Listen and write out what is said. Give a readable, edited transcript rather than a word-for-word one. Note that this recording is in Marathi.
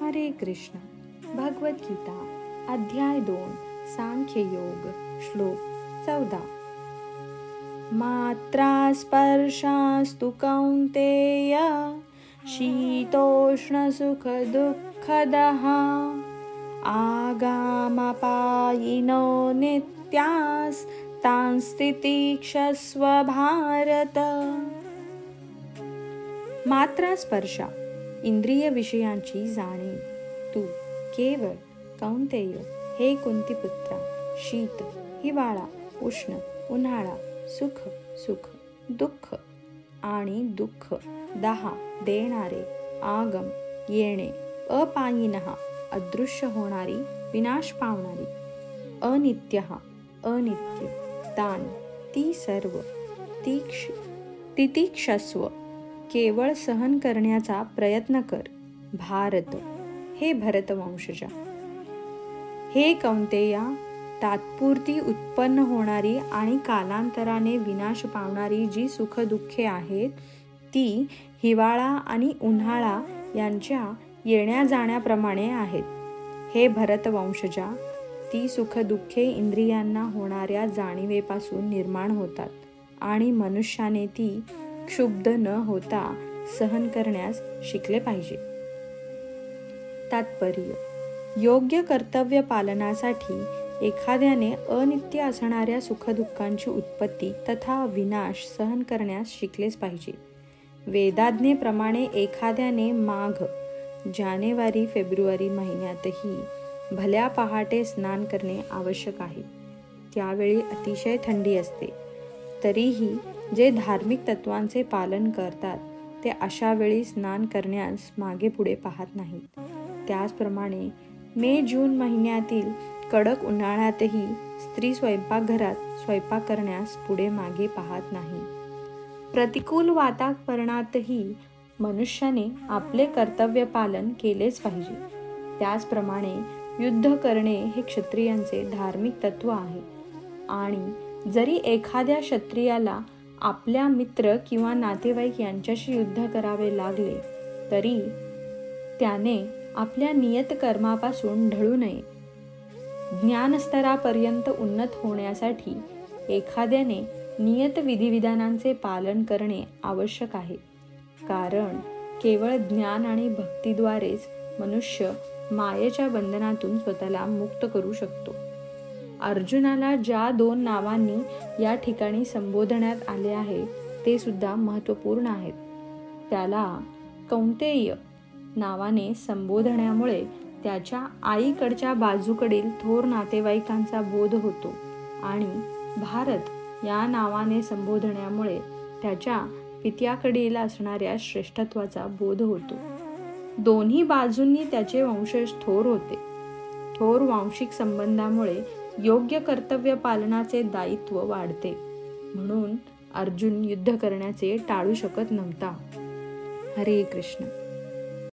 हरे कृष्ण. भगवद्गीता अध्याय 2 सांख्ययोग श्लोक 14. मात्रा स्पर्शास्तु कौन्तेय शीतोष्ण सुख दुःखदः आगामपायिनो नित्यास् तांस्तितिक्षस्व भारत. मात्रा स्पर्शा इंद्रिय विषयांची जाणीव. तू केवळ कौंतेय हे कुंतीपुत्रा, शीत हिवाळा, उष्ण उन्हाळा, सुख सुख दुःख आणि दुःख दाह देणारे, आगम येणे, अपायिनः अदृश्य होणारी, विनाश पावणारी, अनित्य अनित्य, तान ती सर्व, तितिक्षस्व केवळ सहन करण्याचा प्रयत्न कर, भारत हे भरतवंशजा. हे कौंतेया, तात्पुरती उत्पन्न होणारी आणि कालांतराने विनाश पावणारी जी सुखदुःखे आहेत ती हिवाळा आणि उन्हाळा यांच्या येण्या जाण्याप्रमाणे आहेत. हे भरतवंशजा, ती सुखदुःखे इंद्रियांना होणाऱ्या जाणीवेपासून निर्माण होतात आणि मनुष्याने ती क्षुब्ध न होता सहन करण्यास शिकले पाहिजे. तात्पर्य: योग्य कर्तव्य पालनासाठी एखाद्याने अनित्य असणाऱ्या सुखदुःखांची उत्पत्ती तथा विनाश सहन करण्यास शिकलेच पाहिजे. वेदाज्ञेप्रमाणे एखाद्याने माघ, जानेवारी फेब्रुवारी महिन्यातही भल्या पहाटे स्नान करणे आवश्यक आहे. त्यावेळी अतिशय थंडी असते. तरीही जे धार्मिक तत्वांचे पालन करतात ते अशा वेळी स्नान करण्यास मागे पुढे पाहत नाहीत. त्याचप्रमाणे मे जून महिन्यातील कडक उन्हाळ्यातही स्त्री स्वयंपाकघरात स्वयंपाक करण्यास पुढे मागे पाहत नाही. प्रतिकूल वातावरणातही मनुष्याने आपले कर्तव्य पालन केलेच पाहिजे. त्याचप्रमाणे युद्ध करणे हे क्षत्रियांचे धार्मिक तत्व आहे आणि जरी एखाद्या क्षत्रियाला आपल्या मित्र किंवा नातेवाईक यांच्याशी युद्ध करावे लागले तरी त्याने आपल्या नियत कर्मापासून ढळू नये. ज्ञानस्तरापर्यंत उन्नत होण्यासाठी एखाद्याने नियत विधिविधानांचे पालन करणे आवश्यक आहे. कारण केवळ ज्ञान आणि भक्तीद्वारेच मनुष्य मायेच्या बंधनातून स्वतःला मुक्त करू शकतो. अर्जुनाला ज्या 2 नावांनी या ठिकाणी संबोधण्यात आले आहे ते सुद्धा महत्त्वपूर्ण आहेत. त्याला कौंतेय नावाने संबोधण्यामुळे त्याच्या आईकडच्या बाजूकडील थोर नातेवाईकांचा बोध होतो आणि भारत या नावाने संबोधण्यामुळे त्याच्या पित्याकडील असणाऱ्या श्रेष्ठत्वाचा बोध होतो. दोन्ही बाजूंनी त्याचे वंशज थोर होते. थोर वांशिक संबंधामुळे योग्य कर्तव्य पालनाचे दायित्व वाढते. म्हणून अर्जुन युद्ध करण्याचे टाळू शकत नव्हता. हरे कृष्ण.